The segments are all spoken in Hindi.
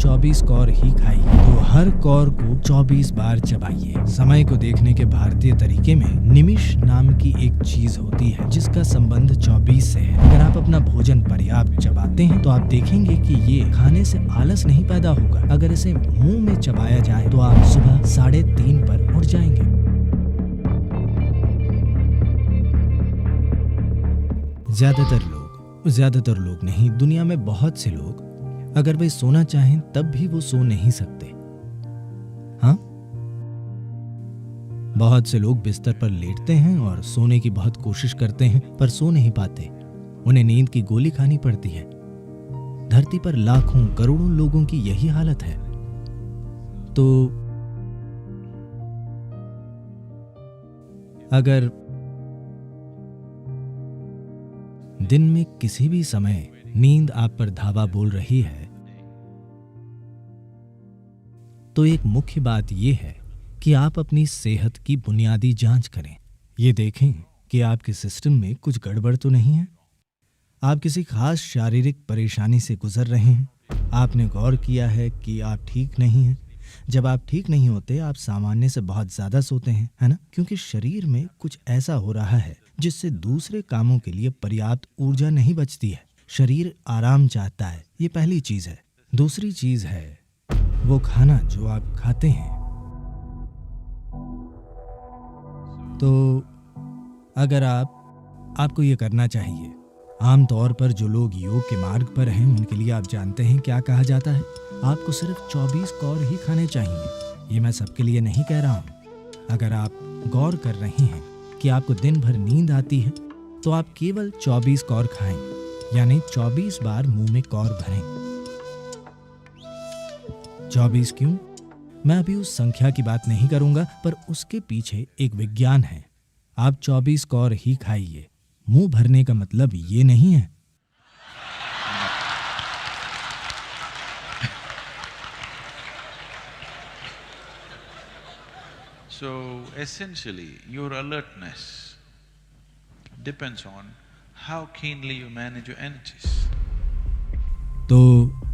24 कौर ही खाइए, तो हर कौर को 24 बार चबाइए। समय को देखने के भारतीय तरीके में निमिष नाम की एक चीज होती है जिसका संबंध 24 से है। अगर आप अपना भोजन पर्याप्त चबाते हैं तो आप देखेंगे कि ये खाने से आलस नहीं पैदा होगा। अगर इसे मुंह में चबाया जाए तो आप सुबह 3:30 पर उठ जाएंगे। ज्यादातर लोग नहीं, दुनिया में बहुत से लोग अगर वे सोना चाहें तब भी वो सो नहीं सकते। हाँ, बहुत से लोग बिस्तर पर लेटते हैं और सोने की बहुत कोशिश करते हैं पर सो नहीं पाते। उन्हें नींद की गोली खानी पड़ती है। धरती पर लाखों करोड़ों लोगों की यही हालत है। तो अगर दिन में किसी भी समय नींद आप पर धावा बोल रही है तो एक मुख्य बात यह है कि आप अपनी सेहत की बुनियादी जांच करें। ये देखें कि आपके सिस्टम में कुछ गड़बड़ तो नहीं है। आप किसी खास शारीरिक परेशानी से गुजर रहे हैं। आपने गौर किया है कि आप ठीक नहीं हैं। जब आप ठीक नहीं होते आप सामान्य से बहुत ज्यादा सोते हैं, है ना? क्योंकि शरीर में कुछ ऐसा हो रहा है जिससे दूसरे कामों के लिए पर्याप्त ऊर्जा नहीं बचती है। शरीर आराम चाहता है, ये पहली चीज है। दूसरी चीज है वो खाना जो आप खाते हैं। तो अगर आपको ये करना चाहिए। आमतौर पर जो लोग योग के मार्ग पर हैं उनके लिए आप जानते हैं क्या कहा जाता है, आपको सिर्फ 24 कौर ही खाने चाहिए। ये मैं सबके लिए नहीं कह रहा हूँ। अगर आप गौर कर रहे हैं कि आपको दिन भर नींद आती है तो आप केवल 24 कौर खाएं, यानी 24 बार मुंह में कौर भरें। 24 क्यों? मैं अभी उस संख्या की बात नहीं करूंगा, पर उसके पीछे एक विज्ञान है। आप 24 कौर ही खाइए। मुंह भरने का मतलब ये नहीं है। So essentially, your alertness depends on how keenly you manage your energies. तो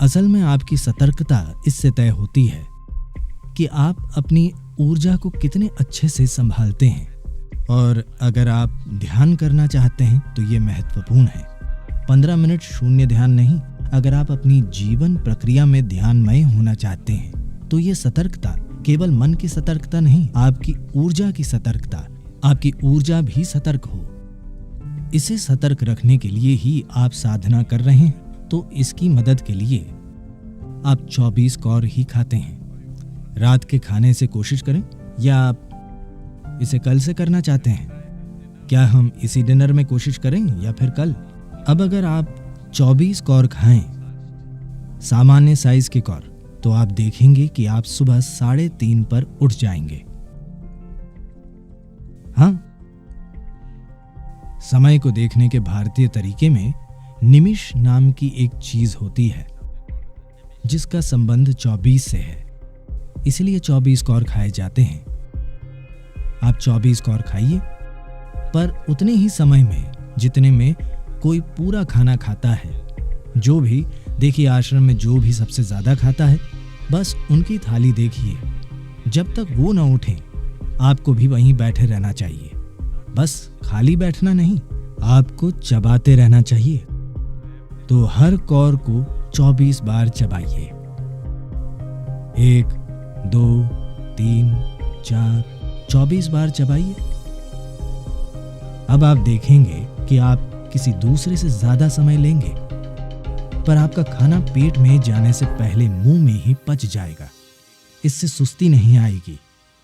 असल में आपकी सतर्कता इससे तय होती है कि आप अपनी ऊर्जा को कितने अच्छे से संभालते हैं। और अगर आप ध्यान करना चाहते हैं तो ये महत्वपूर्ण है। 15 मिनट शून्य ध्यान नहीं। अगर आप अपनी जीवन प्रक्रिया में ध्यानमय होना चाहते हैं तो ये सतर्कता केवल मन की सतर्कता नहीं, आपकी ऊर्जा की सतर्कता, आपकी ऊर्जा भी सतर्क हो। इसे सतर्क रखने के लिए ही आप साधना कर रहे हैं। तो इसकी मदद के लिए आप 24 कौर ही खाते हैं। रात के खाने से कोशिश करें, या आप इसे कल से करना चाहते हैं? क्या हम इसी डिनर में कोशिश करें या फिर कल? अब अगर आप 24 कौर खाएं, सामान्य साइज के कौर, तो आप देखेंगे कि आप सुबह 3:30 पर उठ जाएंगे। हाँ, समय को देखने के भारतीय तरीके में निमिष नाम की एक चीज होती है जिसका संबंध 24 से है, इसलिए 24 कौर खाए जाते हैं। आप 24 कौर खाइए, पर उतने ही समय में जितने में कोई पूरा खाना खाता है। जो भी देखिए, आश्रम में जो भी सबसे ज्यादा खाता है, बस उनकी थाली देखिए। जब तक वो ना उठें, आपको भी वहीं बैठे रहना चाहिए। बस खाली बैठना नहीं, आपको चबाते रहना चाहिए। तो हर कौर को 24 बार चबाइए। 1, 2, 3, 4, 24 बार चबाइए। अब आप देखेंगे कि आप किसी दूसरे से ज्यादा समय लेंगे, पर आपका खाना पेट में जाने से पहले मुंह में ही पच जाएगा। इससे सुस्ती नहीं आएगी।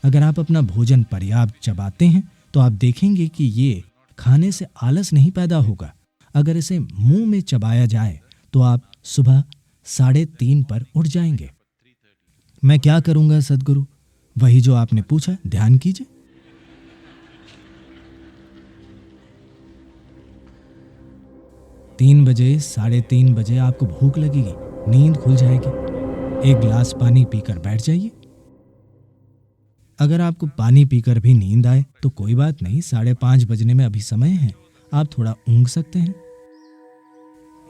अगर आप अपना भोजन पर्याप्त चबाते हैं तो आप देखेंगे कि ये खाने से आलस नहीं पैदा होगा। अगर इसे मुंह में चबाया जाए तो आप सुबह 3:30 पर उठ जाएंगे। मैं क्या करूंगा सदगुरु? वही जो आपने पूछा, ध्यान कीजिए। तीन बजे 3:30 बजे आपको भूख लगेगी, नींद खुल जाएगी। एक गिलास पानी पीकर बैठ जाइए। अगर आपको पानी पीकर भी नींद आए तो कोई बात नहीं, 5:30 बजने में अभी समय है, आप थोड़ा ऊँघ सकते हैं।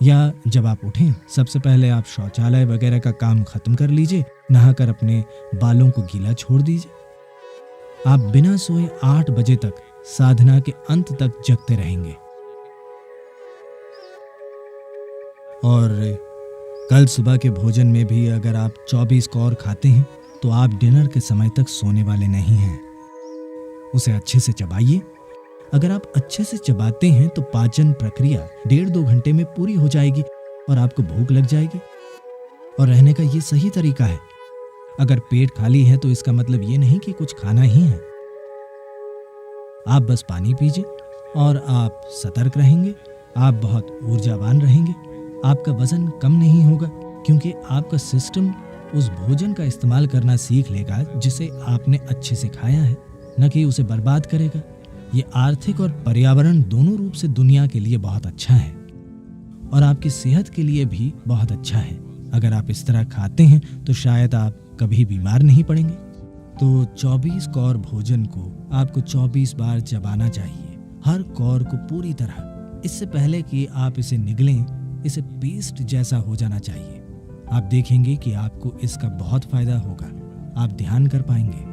या जब आप उठें सबसे पहले आप शौचालय वगैरह का काम खत्म कर लीजिए, नहाकर अपने बालों को गीला छोड़ दीजिए। आप बिना सोए 8 बजे तक साधना के अंत तक जगते रहेंगे। और कल सुबह के भोजन में भी अगर आप 24 कौर खाते हैं तो आप डिनर के समय तक सोने वाले नहीं हैं। उसे अच्छे से चबाइए। अगर आप अच्छे से चबाते हैं तो पाचन प्रक्रिया 1.5-2 घंटे में पूरी हो जाएगी और आपको भूख लग जाएगी। और रहने का ये सही तरीका है। अगर पेट खाली है तो इसका मतलब ये नहीं कि कुछ खाना ही है। आप बस पानी पीजिए और आप सतर्क रहेंगे। आप बहुत ऊर्जावान रहेंगे। आपका वजन कम नहीं होगा क्योंकि आपका सिस्टम उस भोजन का इस्तेमाल करना सीख लेगा जिसे आपने अच्छे से खाया है, न कि उसे बर्बाद करेगा। ये आर्थिक और पर्यावरण दोनों रूप से दुनिया के लिए बहुत अच्छा है और आपकी सेहत के लिए भी बहुत अच्छा है। अगर आप इस तरह खाते हैं तो शायद आप कभी बीमार नहीं पड़ेंगे। तो 24 कौर भोजन को आपको 24 बार चबाना चाहिए, हर कौर को पूरी तरह। इससे पहले कि आप इसे निगलें, इसे पेस्ट जैसा हो जाना चाहिए। आप देखेंगे कि आपको इसका बहुत फायदा होगा। आप ध्यान कर पाएंगे।